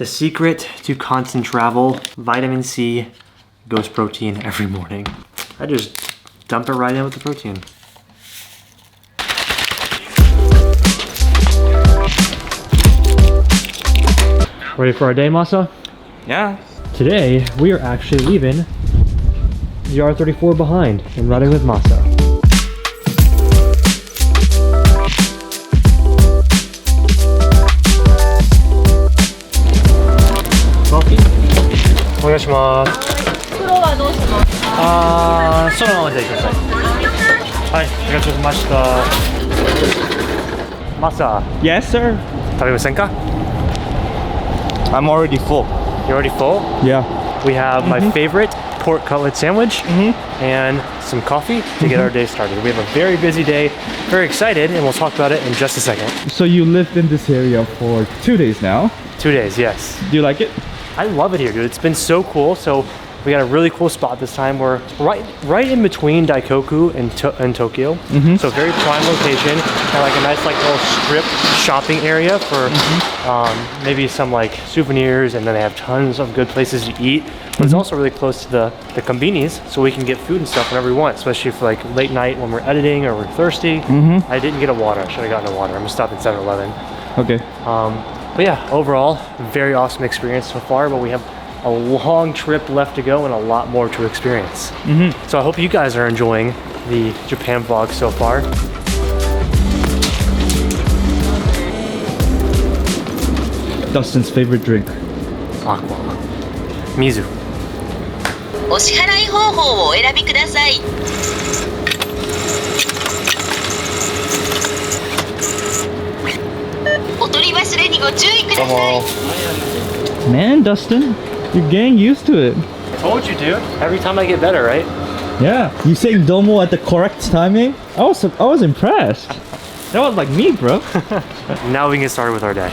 The secret to constant travel, vitamin C, Ghost Protein every morning. I just dump it right in with the protein. Ready for our day, Masa? Yeah. Today, we are actually leaving the R34 behind and riding with Masa. Coffee? お願いします。袋はどうしますか？そのままでください。はい、ありがとうございました。Masa, Yes, sir. 食べませんか? I'm already full. You already full? Yeah. We have my favorite pork cutlet sandwich and some coffee to get our day started. We have a very busy day, very excited, and we'll talk about it in just a second. So you lived in this area for 2 days now. 2 days, yes. Do you like it? I love it here, dude. It's been so cool. So we got a really cool spot this time. We're right in between Daikoku and Tokyo. So very prime location, and like a nice like little strip shopping area for maybe some like souvenirs, and then they have tons of good places to eat. But it's also really close to the convenience, so we can get food and stuff whenever we want, especially for like late night when we're editing or we're thirsty. I didn't get a water. I should have gotten a water. I'm gonna stop at 7-Eleven. Okay. But yeah, overall, very awesome experience so far, but we have a long trip left to go and a lot more to experience. So I hope you guys are enjoying the Japan vlog so far. Dustin's favorite drink. Aqua. Mizu. お支払い方法をお選びください。お取り忘れにご注意ください。Man, Dustin, you're getting used to it. I told you, dude. Every time I get better, right? Yeah. You saying domo at the correct timing? I was impressed. That was like me, bro. Now we can get started with our day.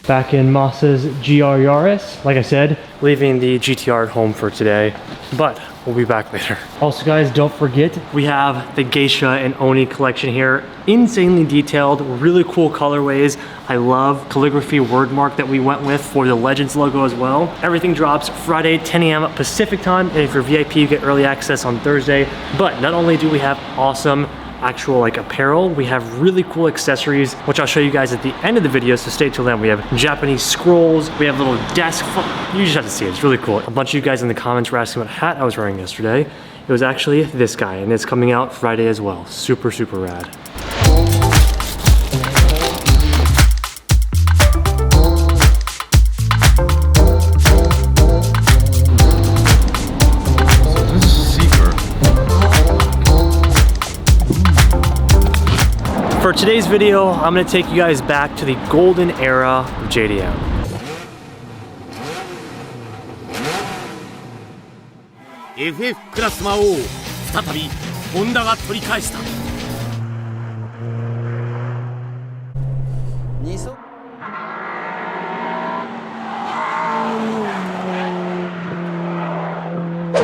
Back in Masa's GR Yaris. Like I said, leaving the GTR at home for today, but we'll be back later. Also guys, don't forget, we have the Geisha and Oni collection here. Insanely detailed, really cool colorways. I love calligraphy word mark that we went with for the Legends logo as well. Everything drops Friday, 10 a.m. Pacific time, and if you're VIP, you get early access on Thursday. But not only do we have awesome actual like apparel, we have really cool accessories, which I'll show you guys at the end of the video, so stay till then. We have Japanese scrolls, we have little desk, you just have to see it, it's really cool. A bunch of you guys in the comments were asking what hat I was wearing yesterday. It was actually this guy, and it's coming out Friday as well. Super, super rad. For today's video, I'm gonna take you guys back to the golden era of JDM. FF クラス魔王、再びホンダが取り返した。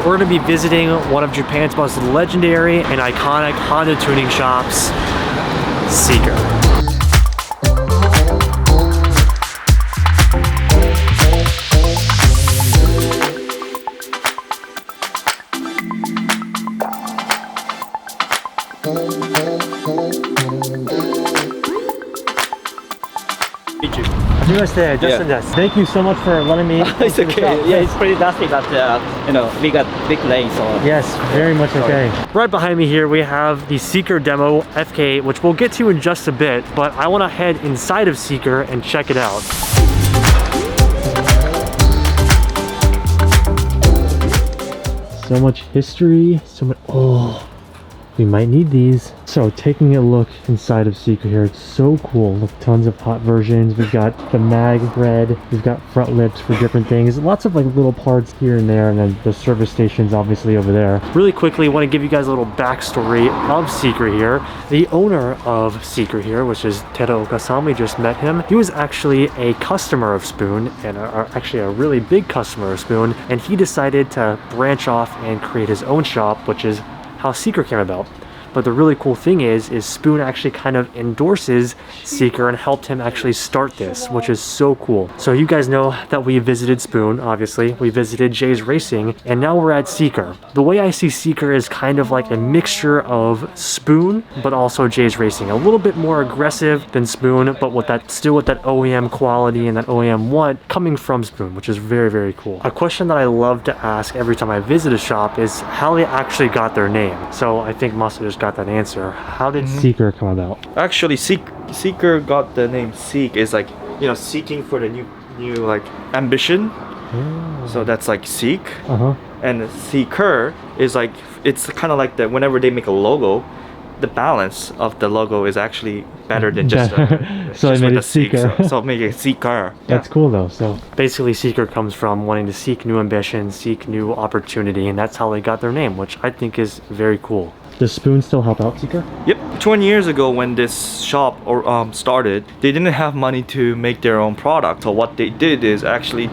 We're gonna be visiting one of Japan's most legendary and iconic Honda tuning shops, Seeker. Dustin, thank you so much for letting me. It's okay. Yeah, it's pretty dusty, but you know, we got big lane, so yes, very much okay. Right behind me here, we have the Seeker demo FK8, which we'll get to in just a bit. But I want to head inside of Seeker and check it out. So much history, so much. Oh, we might need these. So taking a look inside of Seeker here, it's so cool. Look, tons of hot versions. We've got the mag red, we've got front lips for different things, lots of like little parts here and there, and then the service stations obviously over there. Really quickly, I want to give you guys a little backstory of Seeker here. The owner of Seeker here, which is Teraoka-san, we just met him. He was actually a customer of Spoon, and actually a really big customer of Spoon, and he decided to branch off and create his own shop, which is how Seeker came about. But the really cool thing is Spoon actually kind of endorses Seeker and helped him actually start this, which is so cool. So you guys know that we visited Spoon, obviously. We visited Jay's Racing, and now we're at Seeker. The way I see Seeker is kind of like a mixture of Spoon, but also Jay's Racing. A little bit more aggressive than Spoon, but with that, still with that OEM quality and that OEM want coming from Spoon, which is very, very cool. A question that I love to ask every time I visit a shop is how they actually got their name. So I think Meister just got that answer. How did Seeker come about? Actually, Seeker got the name Seek is like, you know, seeking for the new like ambition. So that's like Seek. And Seeker is like, it's kind of like that whenever they make a logo, the balance of the logo is actually better than just so just I made with it Seeker. so make it Seeker. That's cool though. So basically Seeker comes from wanting to seek new ambition, seek new opportunity, and that's how they got their name, which I think is very cool. Does Spoon still help out Seeker? Yep. 20 years ago when this shop started, they didn't have money to make their own product. So what they did is actually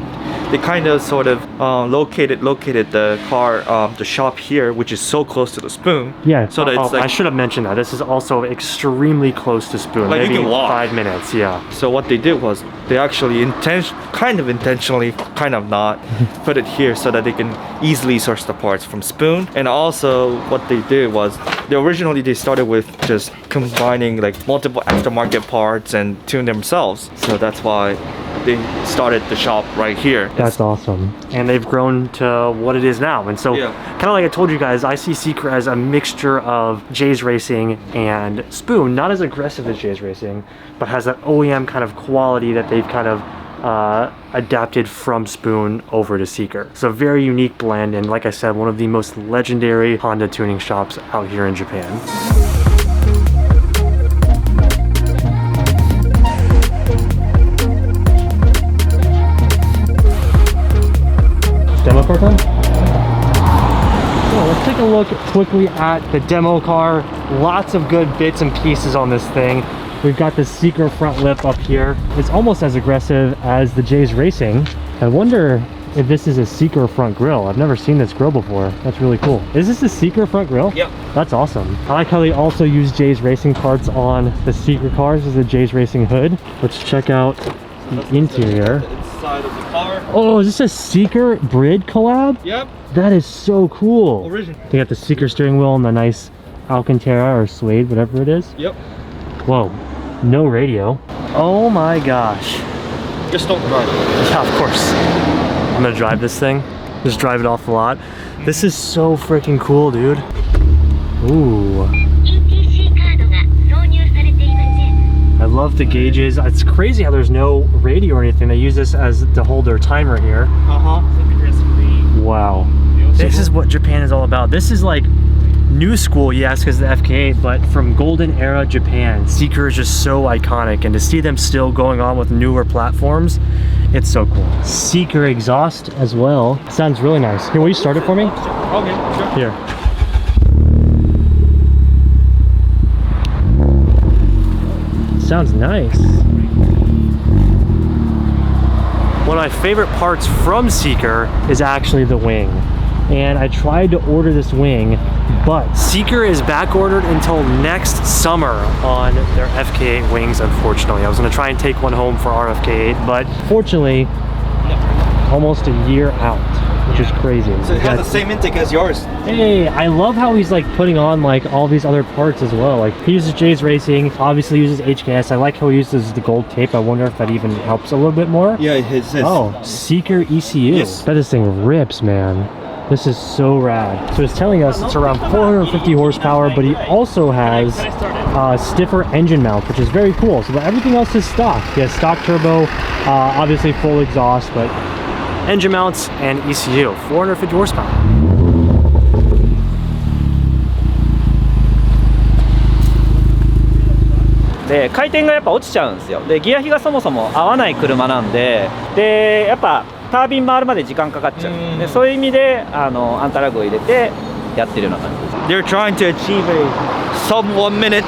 they kind of sort of located the car, the shop here, which is so close to the Spoon. Yeah. So that it's like, I should have mentioned that. This is also extremely close to Spoon. Like maybe you can walk. 5 minutes. Yeah. So what they did was they actually intentionally, kind of not, put it here so that they can easily source the parts from Spoon. And also what they did was originally they started with just combining like multiple aftermarket parts and tune themselves. So that's why they started the shop right here. That's awesome. And they've grown to what it is now. And so kind of like I told you guys, I see Seeker as a mixture of Jay's Racing and Spoon, not as aggressive as Jay's Racing, but has that OEM kind of quality that they've kind of adapted from Spoon over to Seeker. It's a very unique blend, and like I said, one of the most legendary Honda tuning shops out here in Japan. Demo car time? So let's take a look quickly at the demo car. Lots of good bits and pieces on this thing. We've got the Seeker front lip up here. It's almost as aggressive as the Jay's Racing. I wonder if this is a Seeker front grille. I've never seen this grille before. That's really cool. Is this a Seeker front grille? Yep. That's awesome. I like how they also use Jay's Racing parts on the Seeker cars. This is a Jay's Racing hood. Let's check out the interior. Inside of the car. Oh, is this a Seeker Brid collab? Yep. That is so cool. Original. They got the Seeker steering wheel and the nice Alcantara or suede, whatever it is. Yep. Whoa, no radio. Oh my gosh. Just don't drive. Yeah, of course. I'm gonna drive this thing. Just drive it off the lot. This is so freaking cool, dude. Ooh. I love the gauges. It's crazy how there's no radio or anything. They use this as to hold their timer here. Wow. This is what Japan is all about. This is like new school, yes, because the FK8, but from golden era Japan. Seeker is just so iconic, and to see them still going on with newer platforms, it's so cool. Seeker exhaust as well. Sounds really nice. Here, will you start it for me? Okay, sure. Here. Sounds nice. One of my favorite parts from Seeker is actually the wing. And I tried to order this wing, but Seeker is back ordered until next summer on their FK8 wings, unfortunately. I was gonna try and take one home for our FK8, but fortunately, almost a year out, which is crazy. So it has the same intake as yours. Hey, I love how he's like putting on like all these other parts as well. Like he uses Jay's Racing, obviously uses HKS. I like how he uses the gold tape. I wonder if that even helps a little bit more. Yeah, it says. Oh, Seeker ECU. Yes. Bet this thing rips, man. This is so rad. So it's telling us it's around 450 horsepower, but he also has stiffer engine mount, which is very cool. So everything else is stock. He has stock turbo, obviously full exhaust, but engine mounts and ECU, 450 horsepower.で回転がやっぱ落ちちゃうんですよ。でギア比がそもそも合わない車なんで、でやっぱタービン回るまで時間かかっちゃう。でそういう意味でアンタラグを入れてやってるような感じ。They're trying to achieve a sub 1 minute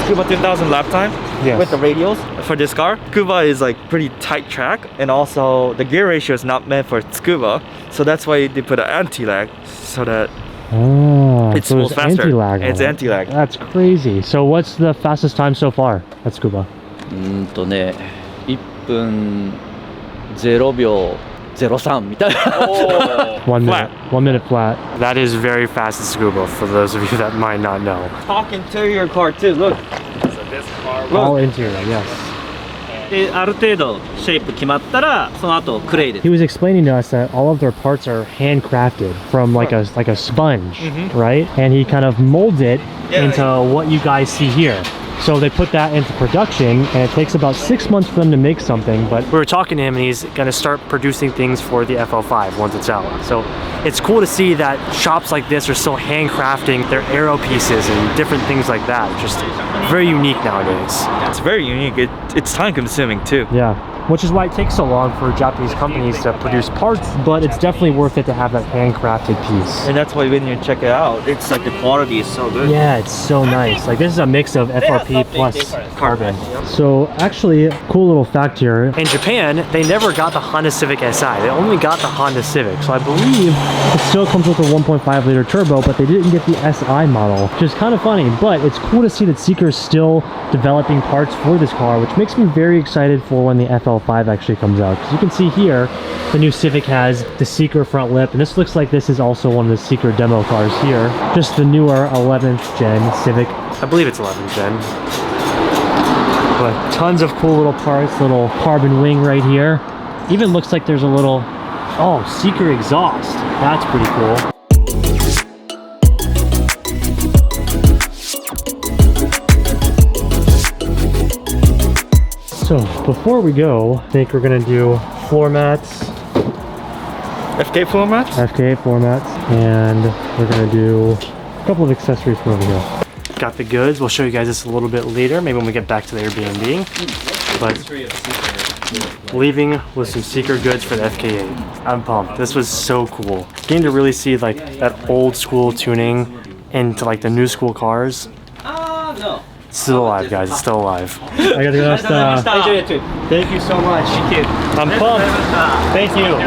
Tsukuba 10,000 lap time with the radials for this car. Tsukuba is like pretty tight track, and also the gear ratio is not meant for Tsukuba, so that's why they put an anti-lag so that Oh, It so spools faster. anti-lag. on It's it. anti-lag. That's crazy. So what's the fastest time so far at Scuba? ね、1分0秒03みたいな。1 minute. Flat. 1 minute flat. That is very fast at Scuba for those of you that might not know. Talk interior car too. Look. All interior, yes. で、ある程度シェイプ決まったら、その後クレイで。 He was explaining to us that all of their parts are handcrafted from like a sponge, right? And he kind of molds it into what you guys see here. So they put that into production, and it takes about 6 months for them to make something. But we were talking to him, and he's gonna start producing things for the FL5 once it's out. So it's cool to see that shops like this are still handcrafting their aero pieces and different things like that. Just very unique nowadays. It's very unique. It's time consuming too. Yeah. Which is why it takes so long for Japanese companies to produce parts, but it's definitely worth it to have that handcrafted piece. And that's why when you check it out, it's like the quality is so good. Yeah, it's so nice. Like this is a mix of FRP plus carbon. So actually, cool little fact here. In Japan, they never got the Honda Civic SI. They only got the Honda Civic. So I believe it still comes with a 1.5 liter turbo, but they didn't get the SI model, which is kind of funny. But it's cool to see that Seeker is still developing parts for this car, which makes me very excited for when the FL5 actually comes out. Because you can see here, the new Civic has the Seeker front lip, and this looks like this is also one of the Seeker demo cars here. Just the newer 11th gen Civic. I believe it's 11th gen. But tons of cool little parts, little carbon wing right here. Even looks like there's a little, oh, Seeker exhaust. That's pretty cool. So before we go, I think we're gonna do floor mats. FK floor mats? FK floor mats. And we're gonna do a couple of accessories from over here. Got the goods. We'll show you guys this a little bit later, maybe when we get back to the Airbnb. But leaving with some Seeker goods for the FK8. I'm pumped. This was so cool. Getting to really see like that old school tuning into like the new school cars. No. It's still alive, guys. It's still alive. Thank you so much. Thank you. I'm pumped. Thank you.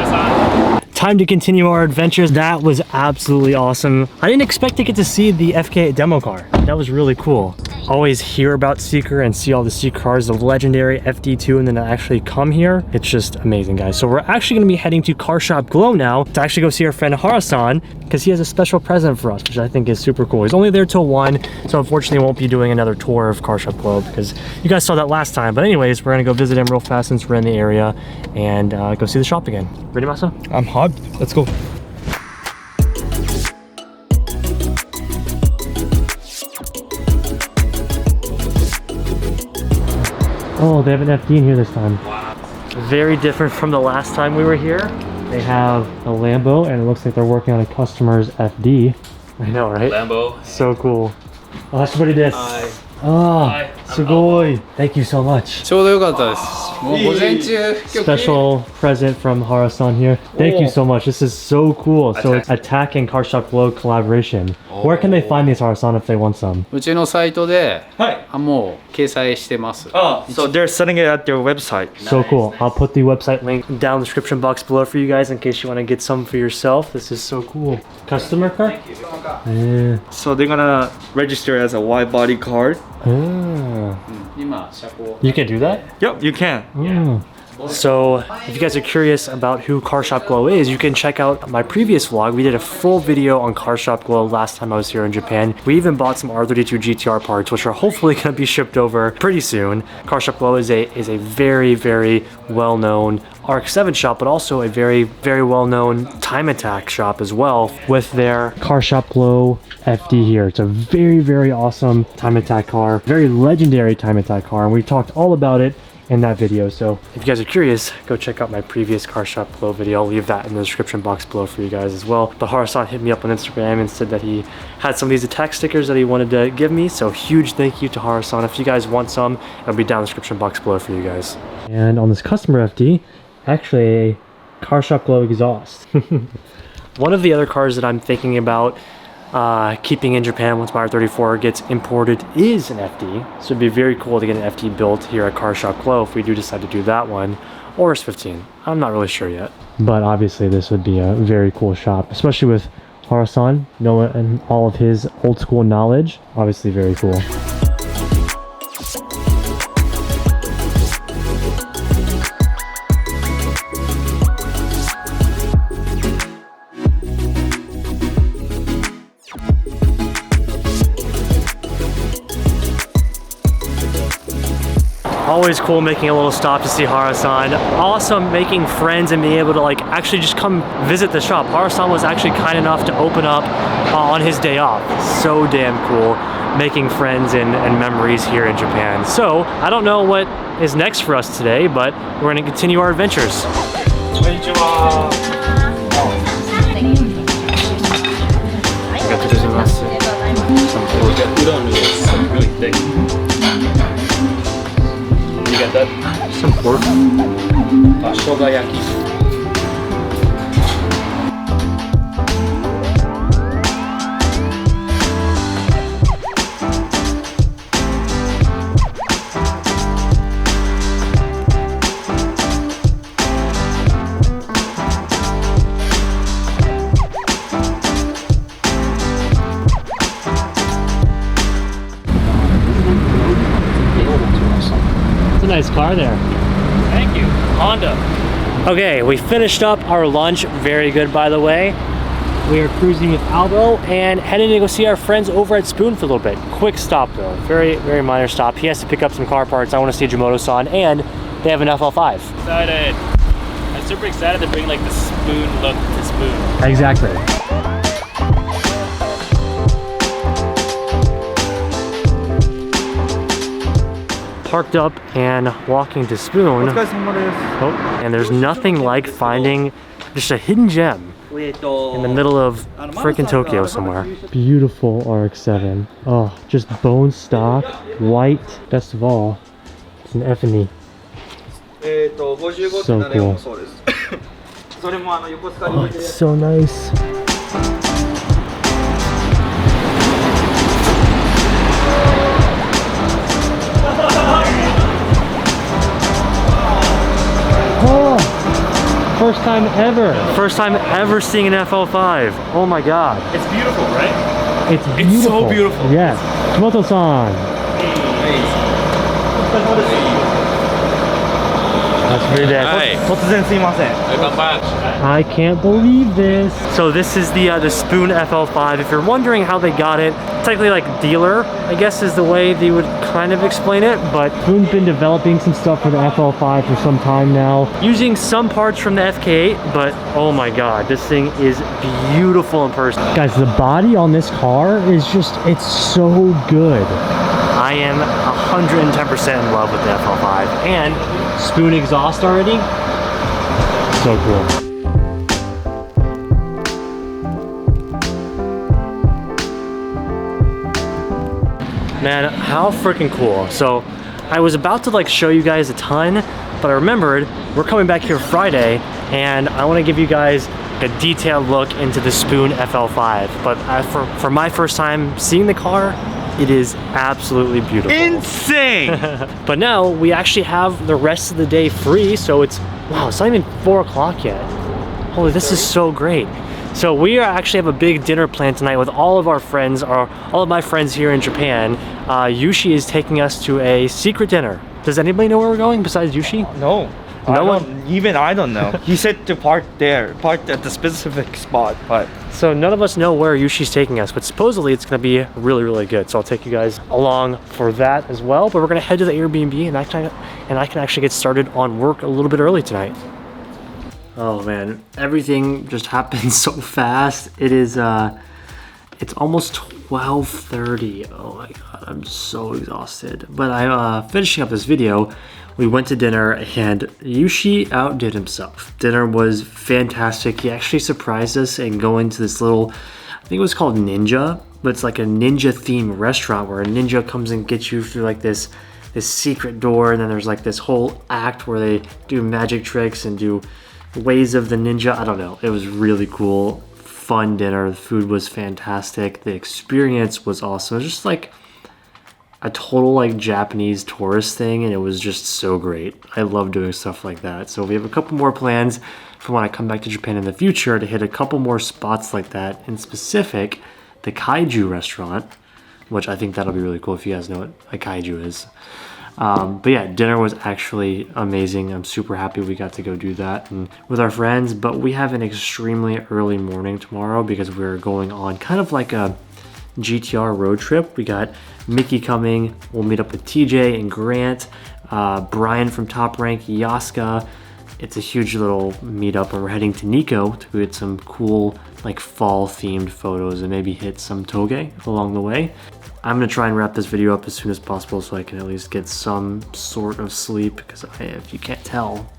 Time to continue our adventures. That was absolutely awesome. I didn't expect to get to see the FK8 demo car. That was really cool. Always hear about Seeker and see all the Seeker cars, the legendary FD2, and then to actually come here, it's just amazing, guys. So we're actually gonna be heading to Car Shop Glow now to actually go see our friend Hara-san, because he has a special present for us, which I think is super cool. He's only there till 1, so unfortunately won't be doing another tour of Car Shop Glow because you guys saw that last time. But anyways, we're gonna go visit him real fast since we're in the area and go see the shop again. Ready, Masa? I'm hot. Let's go. Oh, they have an FD in here this time. Very different from the last time we were here. They have a Lambo, and it looks like they're working on a customer's FD. I know, right? Lambo. So cool. Oh, that's what it is. Oh, sugoi. Thank you so much. ちょうどよかったです。もう午前中、 Special present from Hara-san here. Thank you so much. This is so cool. So it's Attack and Car Shop Glow collaboration. Where can they find these, Hara-san, if they want some? うちのサイトで、はい。もう掲載してます。 Oh, so they're selling it at their website. So cool. I'll put the website link down in the description box below for you guys in case you want to get some for yourself. This is so cool. Customer car? Yeah. So they're gonna register as a Widebody card. Ah. 今、車高。 You can do that? Yep, you can. Mm. So, if you guys are curious about who Car Shop Glow is, you can check out my previous vlog. We did a full video on Car Shop Glow last time I was here in Japan. We even bought some R32 GTR parts, which are hopefully going to be shipped over pretty soon. Car Shop Glow is a very, very well-known RX-7 shop, but also a very, very well-known Time Attack shop as well with their Car Shop Glow FD here. It's a very, very awesome Time Attack car, very legendary Time Attack car, and we talked all about it in that video. So if you guys are curious, go check out my previous Car Shop Glow video. I'll leave that in the description box below for you guys as well. But Hara-san hit me up on Instagram and said that he had some of these attack stickers that he wanted to give me. So huge thank you to Hara-san. If you guys want some, it'll be down in the description box below for you guys. And on this customer FD, actually a Car Shop Glow exhaust. One of the other cars that I'm thinking about keeping in Japan once my R34 gets imported is an FD. So it'd be very cool to get an FD built here at Car Shop Glow if we do decide to do that one, or S15. I'm not really sure yet. But obviously this would be a very cool shop, especially with Harasan, knowing all of his old school knowledge. Obviously very cool. Always cool making a little stop to see Harasan. Awesome making friends and being able to like actually just come visit the shop. Harasan was actually kind enough to open up on his day off. So damn cool making friends and memories here in Japan. So I don't know what is next for us today, but we're gonna continue our adventures. Really thick. You got that? Some pork. Shogayaki. Nice car there. Thank you. Honda. Okay, we finished up our lunch. Very good, by the way. We are cruising with Albo and heading to go see our friends over at Spoon for a little bit. Quick stop though, very, very minor stop. He has to pick up some car parts. I want to see Jimoto-san, and they have an FL5. Excited. I'm super excited to bring like the Spoon look to Spoon. Exactly. Parked up and walking to Spoon. Oh, and there's nothing like finding just a hidden gem in the middle of freaking Tokyo somewhere. Beautiful RX-7. Oh, just bone stock, white. Best of all, it's an F&E. So cool. Oh, it's so nice. Oh, first time ever. First time ever seeing an FL5. Oh my god. It's beautiful, right? It's beautiful. It's so beautiful. Yes. Jimoto-san. That's very bad. I can't believe this. So this is the Spoon FL5. If you're wondering how they got it, technically like dealer, I guess is the way they would kind of explain it, but Spoon's been developing some stuff for the FL5 for some time now, using some parts from the FK8, but oh my god, this thing is beautiful in person. Guys, the body on this car is just, it's so good. I am 110% in love with the FL5 and Spoon exhaust already. So cool. Man, how freaking cool. So I was about to like show you guys a ton, but I remembered we're coming back here Friday and I want to give you guys a detailed look into the Spoon FL5. But for my first time seeing the car, it is absolutely beautiful. Insane! But now we actually have the rest of the day free, so it's, wow, it's not even 4 o'clock yet. Holy, this is so great. So we actually have a big dinner planned tonight with all of our friends, or all of my friends here in Japan. Yushi is taking us to a secret dinner. Does anybody know where we're going besides Yushi? No. No one? I don't know. He said to park there, park at the specific spot, but... So none of us know where Yushi's taking us, but supposedly it's gonna be really, really good. So I'll take you guys along for that as well. But we're gonna head to the Airbnb and I can actually get started on work a little bit early tonight. Oh man, everything just happened so fast. It is, it's almost 12:30. Oh my god, I'm so exhausted. But I'm finishing up this video. We went to dinner and Yushi outdid himself. Dinner was fantastic. He actually surprised us and going to this little, I think it was called Ninja, but it's like a ninja themed restaurant where a ninja comes and gets you through like this secret door, and then there's like this whole act where they do magic tricks and do ways of the ninja. I don't know. It was really cool. Fun dinner. The food was fantastic. The experience was awesome. It was just like a total like Japanese tourist thing, and it was just so great. I love doing stuff like that. So we have a couple more plans for when I come back to Japan in the future to hit a couple more spots like that, in specific, the Kaiju restaurant, which I think that'll be really cool if you guys know what a Kaiju is. But yeah, dinner was actually amazing. I'm super happy we got to go do that and with our friends, but we have an extremely early morning tomorrow because we're going on kind of like a GTR road trip. We got Mickey coming. We'll meet up with TJ and Grant, Brian from Top Rank, Yaska. It's a huge little meetup, and we're heading to Nikko to get some cool like fall themed photos and maybe hit some toge along the way. I'm gonna try and wrap this video up as soon as possible so I can at least get some sort of sleep, because if you can't tell,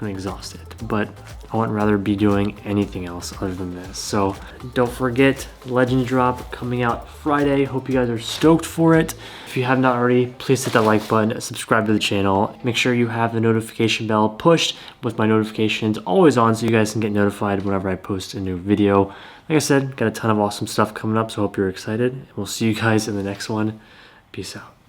I'm exhausted, but I wouldn't rather be doing anything else other than this. So don't forget, Legend Drop coming out Friday. Hope you guys are stoked for it. If you have not already, please hit that like button, subscribe to the channel. Make sure you have the notification bell pushed with my notifications always on so you guys can get notified whenever I post a new video. Like I said, got a ton of awesome stuff coming up, so I hope you're excited. And we'll see you guys in the next one. Peace out.